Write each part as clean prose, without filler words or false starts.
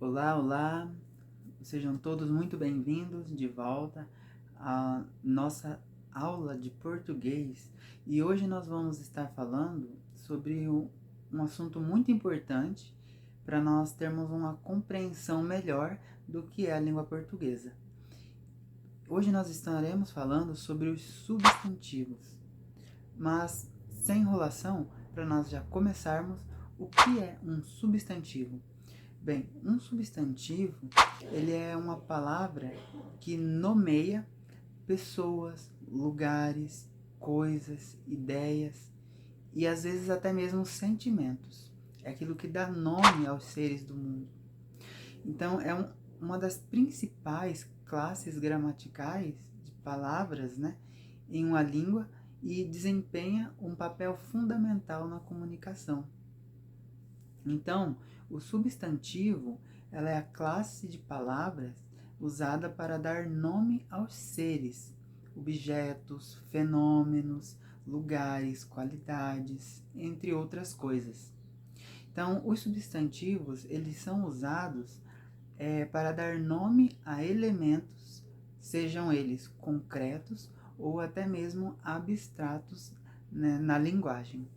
Olá, olá, sejam todos muito bem-vindos de volta à nossa aula de português. E hoje nós vamos estar falando sobre um assunto muito importante para nós termos uma compreensão melhor do que é a língua portuguesa. Hoje nós estaremos falando sobre os substantivos, mas sem enrolação, para nós já começarmos, o que é um substantivo? Bem, um substantivo, ele é uma palavra que nomeia pessoas, lugares, coisas, ideias e às vezes até mesmo sentimentos. É aquilo que dá nome aos seres do mundo. Então, é uma das principais classes gramaticais de palavras, né, em uma língua e desempenha um papel fundamental na comunicação. Então, o substantivo, ela é a classe de palavras usada para dar nome aos seres, objetos, fenômenos, lugares, qualidades, entre outras coisas. Então, os substantivos, eles são usados para dar nome a elementos, sejam eles concretos ou até mesmo abstratos, né, na linguagem.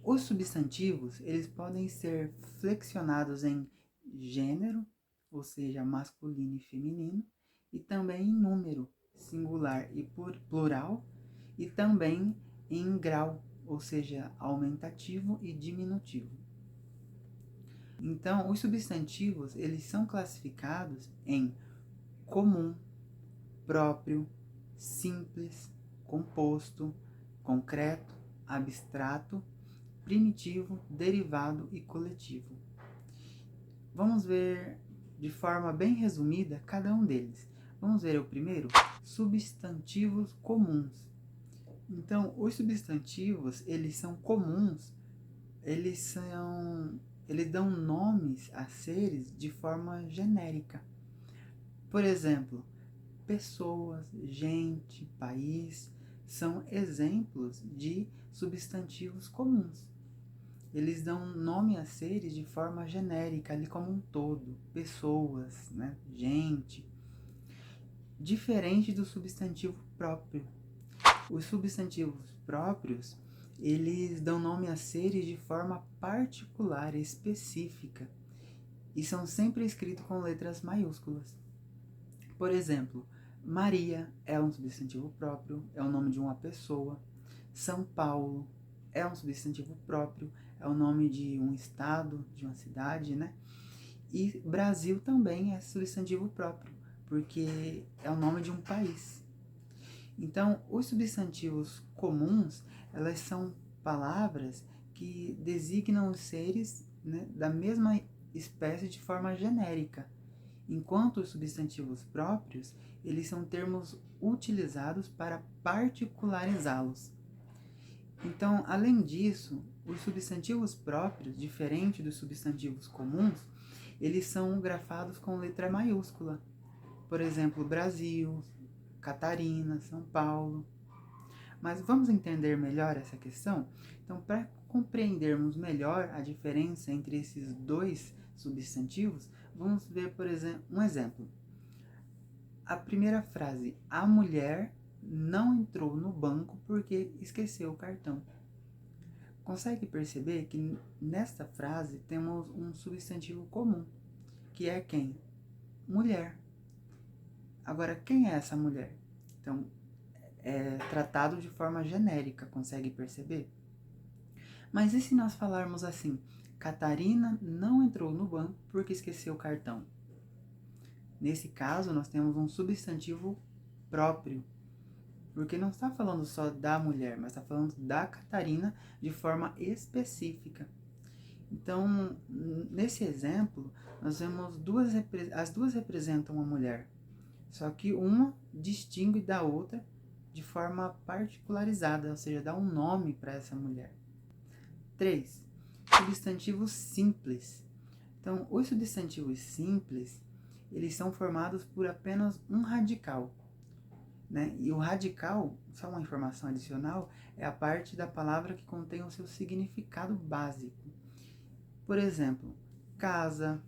Os substantivos, eles podem ser flexionados em gênero, ou seja, masculino e feminino, e também em número, singular e plural, e também em grau, ou seja, aumentativo e diminutivo. Então, os substantivos, eles são classificados em comum, próprio, simples, composto, concreto, abstrato, primitivo, derivado e coletivo. Vamos ver de forma bem resumida cada um deles. Vamos ver o primeiro, substantivos comuns. Então, os substantivos, eles são comuns, eles dão nomes a seres de forma genérica. Por exemplo, pessoas, gente, país, são exemplos de substantivos comuns. Eles dão nome a seres de forma genérica, ali como um todo, pessoas, né? Gente. Diferente do substantivo próprio. Os substantivos próprios, eles dão nome a seres de forma particular, específica, e são sempre escritos com letras maiúsculas. Por exemplo, Maria é um substantivo próprio, é o nome de uma pessoa. São Paulo é um substantivo próprio, é o nome de um estado, de uma cidade, né? E Brasil também é substantivo próprio, porque é o nome de um país. Então, os substantivos comuns, elas são palavras que designam os seres, né, da mesma espécie de forma genérica, enquanto os substantivos próprios, eles são termos utilizados para particularizá-los. Então, além disso, os substantivos próprios, diferente dos substantivos comuns, eles são grafados com letra maiúscula. Por exemplo, Brasil, Catarina, São Paulo. Mas vamos entender melhor essa questão? Então, para compreendermos melhor a diferença entre esses dois substantivos, vamos ver, por exemplo, um exemplo. A primeira frase, a mulher não entrou no banco porque esqueceu o cartão. Consegue perceber que nesta frase temos um substantivo comum, que é quem? Mulher. Agora, quem é essa mulher? Então, é tratado de forma genérica, consegue perceber? Mas e se nós falarmos assim, Catarina não entrou no banco porque esqueceu o cartão? Nesse caso, nós temos um substantivo próprio, porque não está falando só da mulher, mas está falando da Catarina de forma específica. Então, nesse exemplo, nós vemos as duas representam uma mulher, só que uma distingue da outra de forma particularizada, ou seja, dá um nome para essa mulher. 3. Substantivos simples. Então, os substantivos simples, eles são formados por apenas um radical, né? E o radical, só uma informação adicional, é a parte da palavra que contém o seu significado básico. Por exemplo, Casa,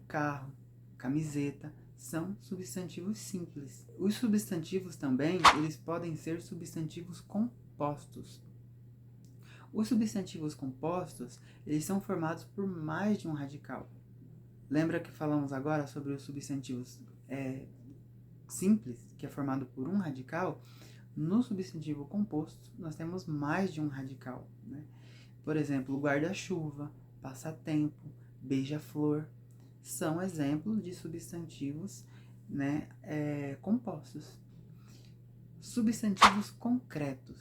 carro, camiseta são substantivos simples. Os substantivos também, eles podem ser substantivos compostos. Os substantivos compostos, eles são formados por mais de um radical. Lembra que falamos agora sobre os substantivos simples, que é formado por um radical? No substantivo composto, nós temos mais de um radical, né? Por exemplo, guarda-chuva, passatempo, beija-flor, são exemplos de substantivos, né, compostos. Substantivos concretos.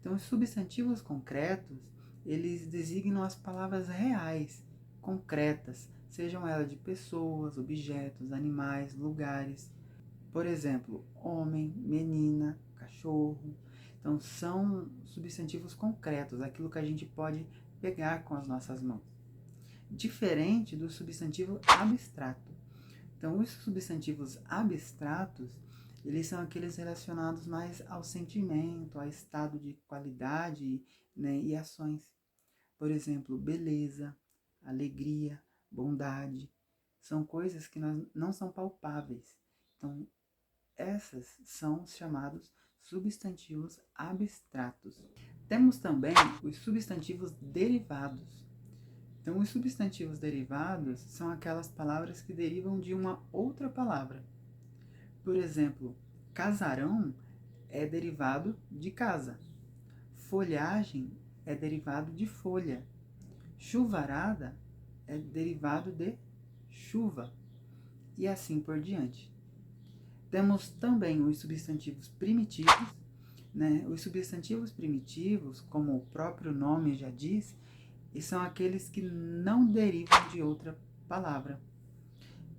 Então, os substantivos concretos, eles designam as palavras reais, concretas, sejam elas de pessoas, objetos, animais, lugares. Por exemplo, homem, menina, cachorro. Então, são substantivos concretos, aquilo que a gente pode pegar com as nossas mãos. Diferente do substantivo abstrato. Então, os substantivos abstratos, eles são aqueles relacionados mais ao sentimento, ao estado de qualidade, né, e ações. Por exemplo, beleza, alegria, bondade. São coisas que não são palpáveis. Então, essas são os chamados substantivos abstratos. Temos também os substantivos derivados. Então, os substantivos derivados são aquelas palavras que derivam de uma outra palavra. Por exemplo, casarão é derivado de casa. Folhagem é derivado de folha. Chuvarada é derivado de chuva. E assim por diante. Temos também os substantivos primitivos, né? Os substantivos primitivos, como o próprio nome já diz, e são aqueles que não derivam de outra palavra.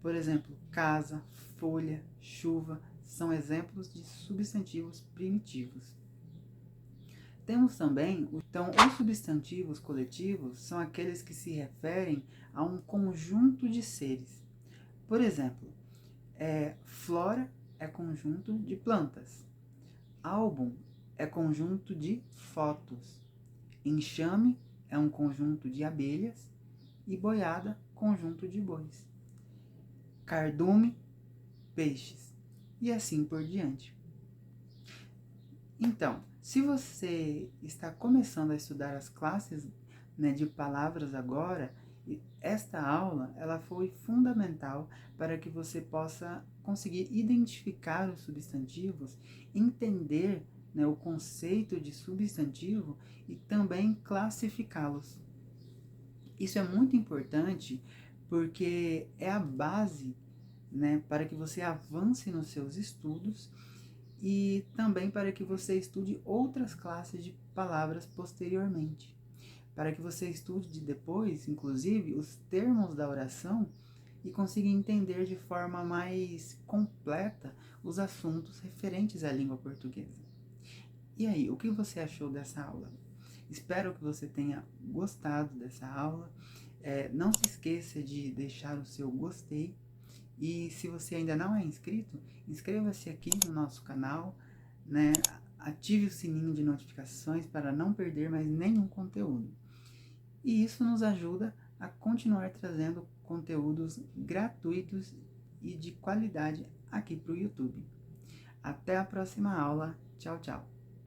Por exemplo, casa, folha, chuva, são exemplos de substantivos primitivos. Temos também, então, os substantivos coletivos são aqueles que se referem a um conjunto de seres. Por exemplo, flora é conjunto de plantas. Álbum é conjunto de fotos. Enxame é um conjunto de abelhas e boiada, conjunto de bois. Cardume, peixes e assim por diante. Então, se você está começando a estudar as classes, né, de palavras agora, esta aula ela foi fundamental para que você possa conseguir identificar os substantivos, entender, né, o conceito de substantivo e também classificá-los. Isso é muito importante porque é a base, né, para que você avance nos seus estudos e também para que você estude outras classes de palavras posteriormente. Para que você estude depois, inclusive, os termos da oração e consiga entender de forma mais completa os assuntos referentes à língua portuguesa. E aí, o que você achou dessa aula? Espero que você tenha gostado dessa aula. Não se esqueça de deixar o seu gostei. E se você ainda não é inscrito, inscreva-se aqui no nosso canal, né? Ative o sininho de notificações para não perder mais nenhum conteúdo. E isso nos ajuda a continuar trazendo conteúdos gratuitos e de qualidade aqui para o YouTube. Até a próxima aula. Tchau, tchau.